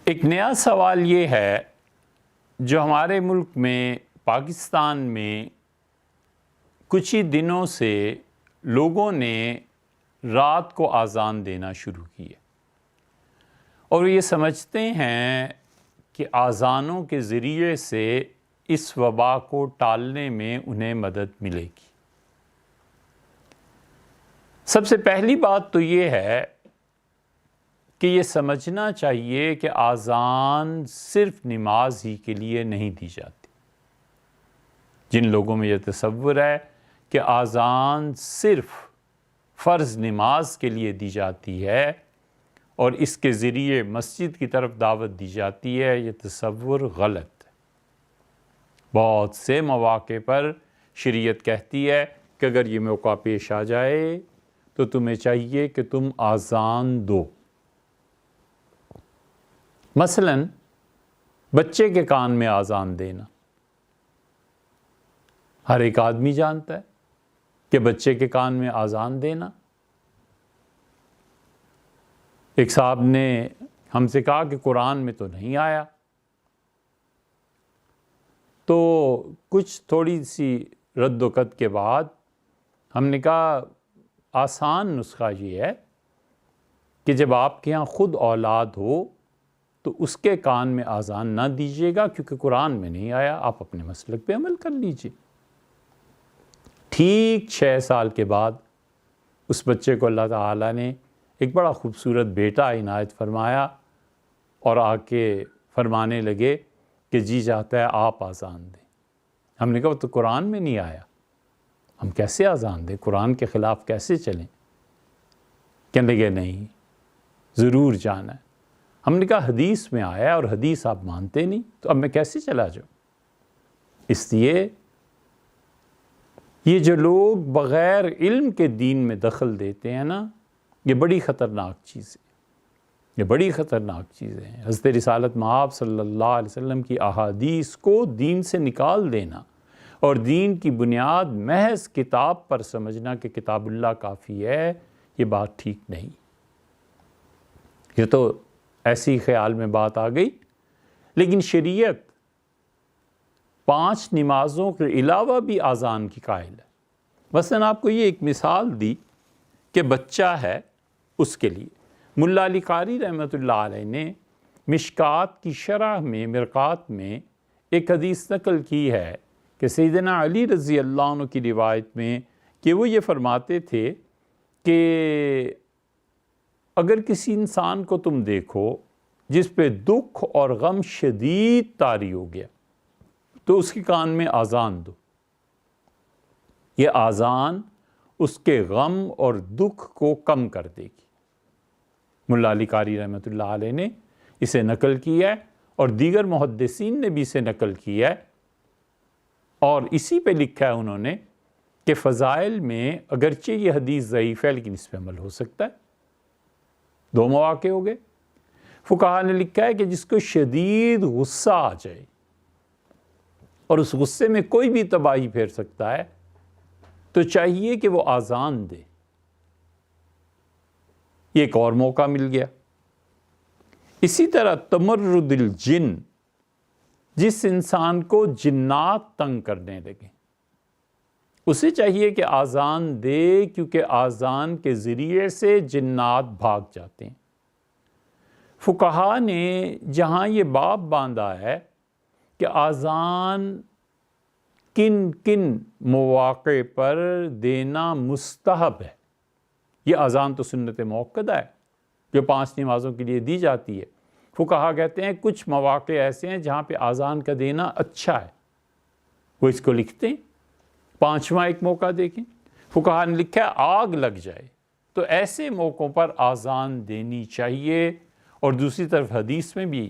ایک نیا سوال یہ ہے جو ہمارے ملک میں پاکستان میں کچھ ہی دنوں سے لوگوں نے رات کو اذان دینا شروع کی ہے اور یہ سمجھتے ہیں کہ اذانوں کے ذریعے سے اس وبا کو ٹالنے میں انہیں مدد ملے گی۔ سب سے پہلی بات تو یہ ہے کہ یہ سمجھنا چاہیے کہ اذان صرف نماز ہی کے لیے نہیں دی جاتی۔ جن لوگوں میں یہ تصور ہے کہ اذان صرف فرض نماز کے لیے دی جاتی ہے اور اس کے ذریعے مسجد کی طرف دعوت دی جاتی ہے، یہ تصور غلط ہے۔ بہت سے مواقع پر شریعت کہتی ہے کہ اگر یہ موقع پیش آ جائے تو تمہیں چاہیے کہ تم اذان دو۔ مثلا بچے کے کان میں اذان دینا، ہر ایک آدمی جانتا ہے کہ بچے کے کان میں اذان دینا۔ ایک صاحب نے ہم سے کہا کہ قرآن میں تو نہیں آیا، تو کچھ تھوڑی سی رد و کت کے بعد ہم نے کہا آسان نسخہ یہ ہے کہ جب آپ کے ہاں خود اولاد ہو تو اس کے کان میں اذان نہ دیجیے گا، کیونکہ قرآن میں نہیں آیا، آپ اپنے مسلک پہ عمل کر لیجیے۔ ٹھیک 6 سال کے بعد اس بچے کو اللہ تعالیٰ نے ایک بڑا خوبصورت بیٹا عنایت فرمایا اور آ کے فرمانے لگے کہ جی چاہتا ہے آپ اذان دیں۔ ہم نے کہا وہ تو قرآن میں نہیں آیا، ہم کیسے اذان دیں، قرآن کے خلاف کیسے چلیں؟ کہنے لگے نہیں ضرور جانا ہے۔ ہم نے کہا حدیث میں آیا اور حدیث آپ مانتے نہیں، تو اب میں کیسے چلا جاؤں؟ اس لیے یہ جو لوگ بغیر علم کے دین میں دخل دیتے ہیں نا، یہ بڑی خطرناک چیز ہے، یہ بڑی خطرناک چیزیں ہیں۔ حضرت رسالت مآب صلی اللہ علیہ وسلم کی احادیث کو دین سے نکال دینا اور دین کی بنیاد محض کتاب پر سمجھنا کہ کتاب اللہ کافی ہے، یہ بات ٹھیک نہیں۔ یہ تو ایسی خیال میں بات آ گئی، لیکن شریعت 5 نمازوں کے علاوہ بھی اذان کی قائل ہے۔ مثلا آپ کو یہ ایک مثال دی کہ بچہ ہے، اس کے لیے ملا علی قاری رحمۃ اللہ علیہ نے مشکات کی شرح میں مرقات میں ایک حدیث نقل کی ہے کہ سیدنا علی رضی اللہ عنہ کی روایت میں کہ وہ یہ فرماتے تھے کہ اگر کسی انسان کو تم دیکھو جس پہ دکھ اور غم شدید طاری ہو گیا تو اس کے کان میں اذان دو، یہ اذان اس کے غم اور دکھ کو کم کر دے گی۔ ملا علی قاری رحمۃ اللہ علیہ نے اسے نقل کیا ہے اور دیگر محدثین نے بھی اسے نقل کیا ہے، اور اسی پہ لکھا ہے انہوں نے کہ فضائل میں اگرچہ یہ حدیث ضعیف ہے لیکن اس پہ عمل ہو سکتا ہے۔ 2 مواقع ہو گئے۔ فقہاء نے لکھا ہے کہ جس کو شدید غصہ آ جائے اور اس غصے میں کوئی بھی تباہی پھیر سکتا ہے تو چاہیے کہ وہ اذان دے۔ یہ ایک اور موقع مل گیا۔ اسی طرح تمرد الجن، جس انسان کو جنات تنگ کرنے لگے اسے چاہیے کہ اذان دے، کیونکہ اذان کے ذریعے سے جنات بھاگ جاتے ہیں۔ فقہاء نے جہاں یہ باب باندھا ہے کہ اذان کن کن مواقع پر دینا مستحب ہے، یہ اذان تو سنت موقدہ ہے جو 5 نمازوں کے لیے دی جاتی ہے۔ فقہاء کہتے ہیں کچھ مواقع ایسے ہیں جہاں پہ اذان کا دینا اچھا ہے، وہ اس کو لکھتے ہیں۔ 5واں ایک موقع دیکھیں، فقہاء نے لکھا ہے آگ لگ جائے تو ایسے موقعوں پر اذان دینی چاہیے، اور دوسری طرف حدیث میں بھی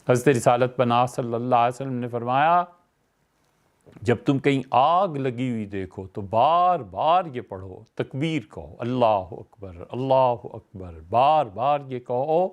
حضرت رسالت پناہ صلی اللہ علیہ وسلم نے فرمایا جب تم کہیں آگ لگی ہوئی دیکھو تو بار بار یہ پڑھو، تکبیر کہو، اللہ اکبر اللہ اکبر، بار بار یہ کہو،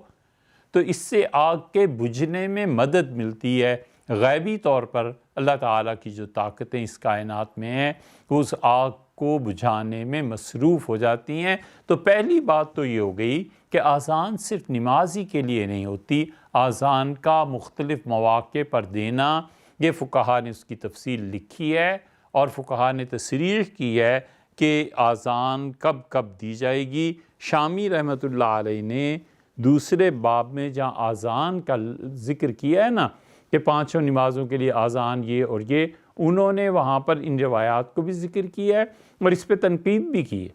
تو اس سے آگ کے بجھنے میں مدد ملتی ہے۔ غیبی طور پر اللہ تعالیٰ کی جو طاقتیں اس کائنات میں ہیں وہ اس آگ کو بجھانے میں مصروف ہو جاتی ہیں۔ تو پہلی بات تو یہ ہو گئی کہ اذان صرف نمازی کے لیے نہیں ہوتی، اذان کا مختلف مواقع پر دینا، یہ فقہا نے اس کی تفصیل لکھی ہے اور فقہا نے تصریح کی ہے کہ اذان کب کب دی جائے گی۔ شامی رحمۃ اللہ علیہ نے دوسرے باب میں جہاں اذان کا ذکر کیا ہے نا کہ پانچوں نمازوں کے لیے اذان یہ اور یہ، انہوں نے وہاں پر ان روایات کو بھی ذکر کیا ہے اور اس پہ تنقید بھی کی ہے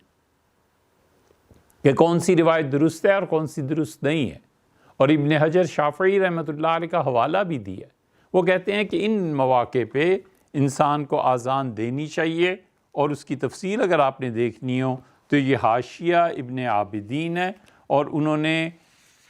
کہ کون سی روایت درست ہے اور کون سی درست نہیں ہے، اور ابن حجر شافعی رحمۃ اللہ علیہ کا حوالہ بھی دیا۔ وہ کہتے ہیں کہ ان مواقع پہ انسان کو اذان دینی چاہیے، اور اس کی تفصیل اگر آپ نے دیکھنی ہو تو یہ حاشیہ ابن عابدین ہے، اور انہوں نے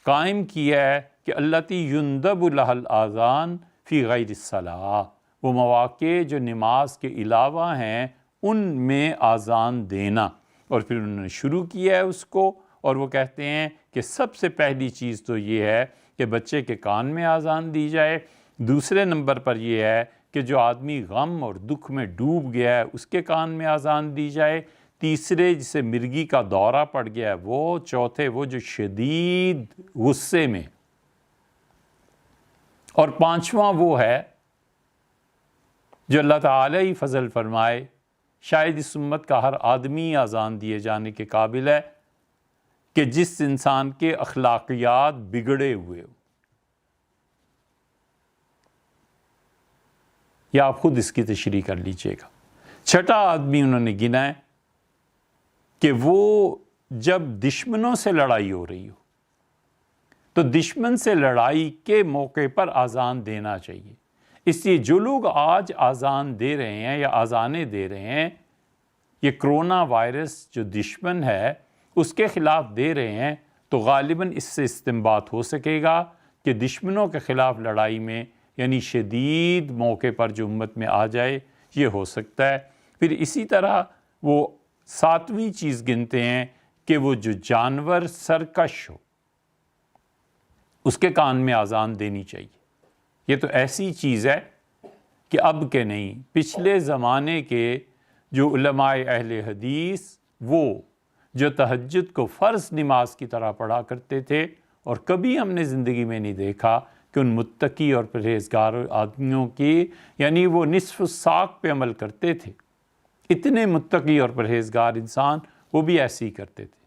قائم کیا ہے کہ التی یندب لها الاذان فی غیر الصلاۃ، وہ مواقع جو نماز کے علاوہ ہیں ان میں اذان دینا، اور پھر انہوں نے شروع کیا ہے اس کو، اور وہ کہتے ہیں کہ سب سے پہلی چیز تو یہ ہے کہ بچے کے کان میں اذان دی جائے، دوسرے نمبر پر یہ ہے کہ جو آدمی غم اور دکھ میں ڈوب گیا ہے اس کے کان میں اذان دی جائے، تیسرے جسے مرگی کا دورہ پڑ گیا ہے وہ، چوتھے وہ جو شدید غصے میں، اور پانچواں وہ ہے جو اللہ تعالیٰ ہی فضل فرمائے، شاید اس امت کا ہر آدمی اذان دیے جانے کے قابل ہے، کہ جس انسان کے اخلاقیات بگڑے ہوئے ہو، یا آپ خود اس کی تشریح کر لیجئے گا۔ چھٹا آدمی انہوں نے گنا ہے کہ وہ جب دشمنوں سے لڑائی ہو رہی ہو تو دشمن سے لڑائی کے موقع پر اذان دینا چاہیے۔ اس لیے جو لوگ آج اذان دے رہے ہیں یا اذانیں دے رہے ہیں، یہ کرونا وائرس جو دشمن ہے اس کے خلاف دے رہے ہیں، تو غالباً اس سے استنباط ہو سکے گا کہ دشمنوں کے خلاف لڑائی میں، یعنی شدید موقع پر جو امت میں آ جائے، یہ ہو سکتا ہے۔ پھر اسی طرح وہ ساتویں چیز گنتے ہیں کہ وہ جو جانور سرکش ہو اس کے کان میں اذان دینی چاہیے۔ یہ تو ایسی چیز ہے کہ اب کے نہیں، پچھلے زمانے کے جو علماء اہل حدیث، وہ جو تہجد کو فرض نماز کی طرح پڑھا کرتے تھے، اور کبھی ہم نے زندگی میں نہیں دیکھا کہ ان متقی اور پرہیزگار آدمیوں کی، یعنی وہ نصف الساق پہ عمل کرتے تھے، اتنے متقی اور پرہیزگار انسان وہ بھی ایسے ہی کرتے تھے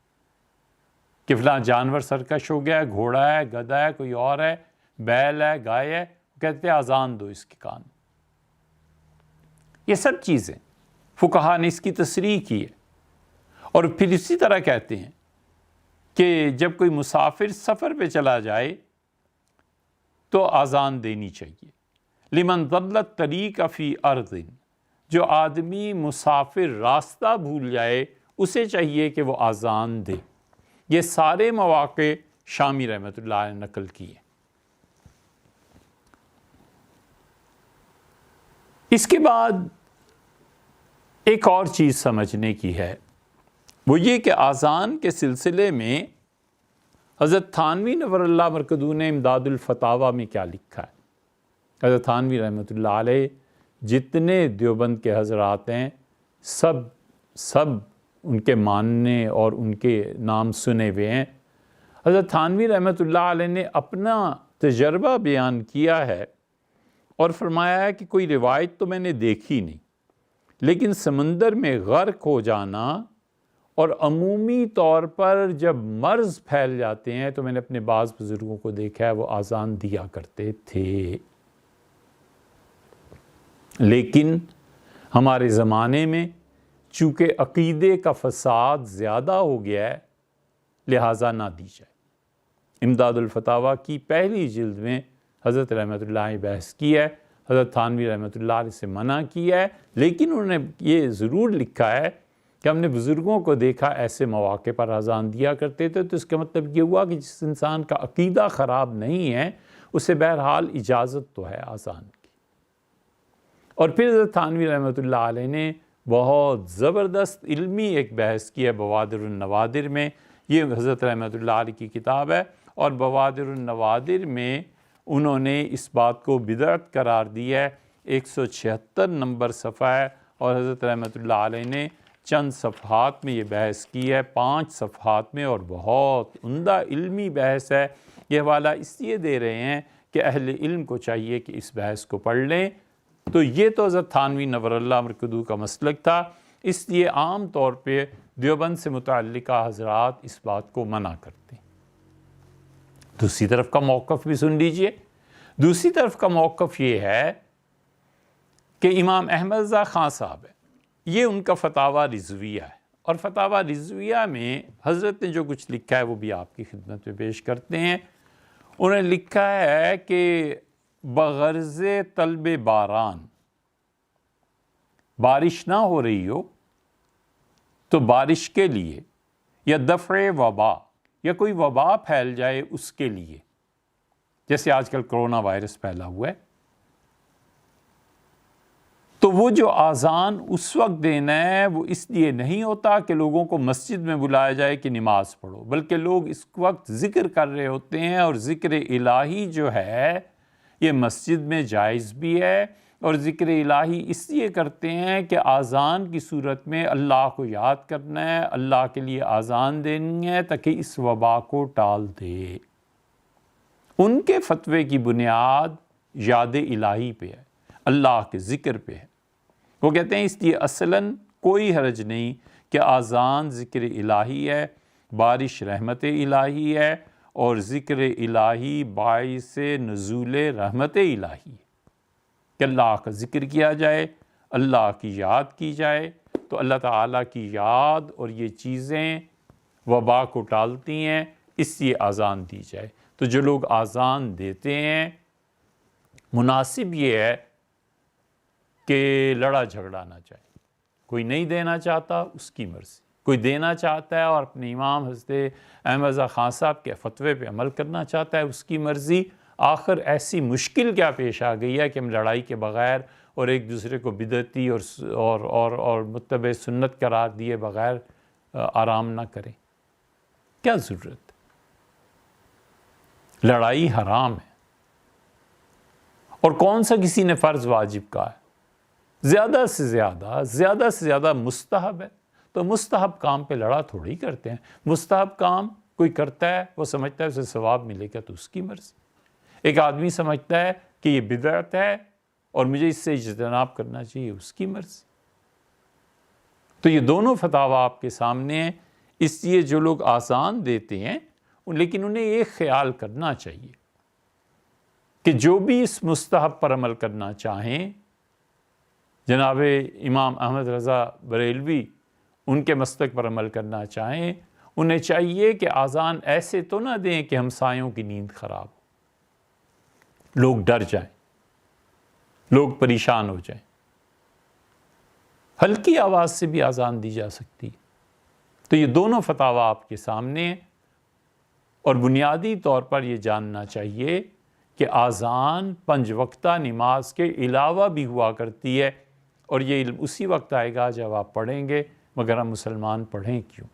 کہ فلاں جانور سرکش ہو گیا ہے، گھوڑا ہے، گدھا ہے، کوئی اور ہے، بیل ہے، گائے ہے، کہتے ہیں اذان دو اس کے کان۔ یہ سب چیزیں فقہا نے اس کی تصریح کی ہے، اور پھر اسی طرح کہتے ہیں کہ جب کوئی مسافر سفر پہ چلا جائے تو اذان دینی چاہیے۔ لمن ضل الطریق فی ارض، جو آدمی مسافر راستہ بھول جائے اسے چاہیے کہ وہ اذان دے۔ یہ سارے مواقع شامی رحمۃ اللہ نے نقل کیے۔ اس کے بعد ایک اور چیز سمجھنے کی ہے، وہ یہ کہ اذان کے سلسلے میں حضرت تھانوی نور اللہ مرکزہ نے امداد الفتاویٰ میں کیا لکھا ہے۔ حضرت تھانوی رحمۃ اللہ علیہ جتنے دیوبند کے حضرات ہیں سب ان کے ماننے اور ان کے نام سنے ہوئے ہیں۔ حضرت تھانوی رحمۃ اللہ علیہ نے اپنا تجربہ بیان کیا ہے اور فرمایا ہے کہ کوئی روایت تو میں نے دیکھی نہیں، لیکن سمندر میں غرق ہو جانا اور عمومی طور پر جب مرض پھیل جاتے ہیں تو میں نے اپنے بعض بزرگوں کو دیکھا ہے وہ اذان دیا کرتے تھے۔ لیکن ہمارے زمانے میں چونکہ عقیدے کا فساد زیادہ ہو گیا ہے، لہٰذا نہ دی جائے۔ امداد الفتاویٰ کی پہلی جلد میں حضرت رحمۃ اللہ نے بحث کی ہے، حضرت تھانوی رحمۃ اللہ علیہ سے منع کیا ہے، لیکن انہوں نے یہ ضرور لکھا ہے کہ ہم نے بزرگوں کو دیکھا ایسے مواقع پر اذان دیا کرتے تھے، تو اس کا مطلب یہ ہوا کہ جس انسان کا عقیدہ خراب نہیں ہے اسے بہرحال اجازت تو ہے اذان کی۔ اور پھر حضرت تھانوی رحمۃ اللہ علیہ نے بہت زبردست علمی ایک بحث کی ہے بوادر النوادر میں، یہ حضرت رحمۃ اللہ علیہ کی کتاب ہے، اور بوادر النوادر میں انہوں نے اس بات کو بدعت قرار دی ہے، 176 نمبر صفحہ ہے، اور حضرت رحمۃ اللہ علیہ نے چند صفحات میں یہ بحث کی ہے، 5 صفحات میں، اور بہت عمدہ علمی بحث ہے۔ یہ حوالہ اس لیے دے رہے ہیں کہ اہل علم کو چاہیے کہ اس بحث کو پڑھ لیں۔ تو یہ تو حضرت تھانوی نور اللہ مرکزو کا مسلک تھا، اس لیے عام طور پہ دیوبند سے متعلقہ حضرات اس بات کو منع کرتے ہیں۔ دوسری طرف کا موقف بھی سن لیجئے۔ دوسری طرف کا موقف یہ ہے کہ امام احمد رضا خان صاحب ہے، یہ ان کا فتاویٰ رضویہ ہے، اور فتاویٰ رضویہ میں حضرت نے جو کچھ لکھا ہے وہ بھی آپ کی خدمت میں پیش کرتے ہیں۔ انہوں نے لکھا ہے کہ بغرض طلب باران، بارش نہ ہو رہی ہو تو بارش کے لیے، یا دفع وبا، یا کوئی وبا پھیل جائے اس کے لیے، جیسے آج کل کرونا وائرس پھیلا ہوا ہے، تو وہ جو آذان اس وقت دینا ہے وہ اس لیے نہیں ہوتا کہ لوگوں کو مسجد میں بلایا جائے کہ نماز پڑھو، بلکہ لوگ اس وقت ذکر کر رہے ہوتے ہیں، اور ذکر الہی جو ہے یہ مسجد میں جائز بھی ہے، اور ذکر الہی اس لیے کرتے ہیں کہ آذان کی صورت میں اللہ کو یاد کرنا ہے، اللہ کے لیے آذان دینی ہے تاکہ اس وبا کو ٹال دے۔ ان کے فتوے کی بنیاد یاد الہی پہ ہے، اللہ کے ذکر پہ ہے۔ وہ کہتے ہیں اس لیے اصلاً کوئی حرج نہیں کہ آذان ذکر الہی ہے، بارش رحمت الہی ہے، اور ذکر الہی باعث نزول رحمت الہی ہے کہ اللہ کا ذکر کیا جائے، اللہ کی یاد کی جائے، تو اللہ تعالیٰ کی یاد اور یہ چیزیں وبا کو ٹالتی ہیں، اس لیے آذان دی جائے۔ تو جو لوگ آذان دیتے ہیں، مناسب یہ ہے کہ لڑا جھگڑا نہ چاہے۔ کوئی نہیں دینا چاہتا اس کی مرضی، کوئی دینا چاہتا ہے اور اپنے امام حضرت احمد رضا خان صاحب کے فتوے پہ عمل کرنا چاہتا ہے، اس کی مرضی۔ آخر ایسی مشکل کیا پیش آ گئی ہے کہ ہم لڑائی کے بغیر اور ایک دوسرے کو بدعتی اور متبع سنت قرار دیے بغیر آرام نہ کریں؟ کیا ضرورت؟ لڑائی حرام ہے، اور کون سا کسی نے فرض واجب کہا ہے؟ زیادہ سے زیادہ مستحب ہے، تو مستحب کام پہ لڑا تھوڑی کرتے ہیں۔ مستحب کام کوئی کرتا ہے، وہ سمجھتا ہے اسے ثواب ملے گا تو اس کی مرضی۔ ایک آدمی سمجھتا ہے کہ یہ بدعت ہے اور مجھے اس سے اجتناب کرنا چاہیے، اس کی مرضی۔ تو یہ دونوں فتاویٰ آپ کے سامنے ہیں۔ اس لیے جو لوگ آذان دیتے ہیں لیکن انہیں ایک خیال کرنا چاہیے کہ جو بھی اس مستحب پر عمل کرنا چاہیں، جناب امام احمد رضا بریلوی ان کے مسلک پر عمل کرنا چاہیں، انہیں چاہیے کہ آذان ایسے تو نہ دیں کہ ہمسایوں کی نیند خراب ہو، لوگ ڈر جائیں، لوگ پریشان ہو جائیں۔ ہلکی آواز سے بھی آذان دی جا سکتی ہے۔ تو یہ دونوں فتاویٰ آپ کے سامنے ہیں، اور بنیادی طور پر یہ جاننا چاہیے کہ آذان 5 وقتہ نماز کے علاوہ بھی ہوا کرتی ہے، اور یہ علم اسی وقت آئے گا جب آپ پڑھیں گے، مگر ہم مسلمان پڑھیں کیوں؟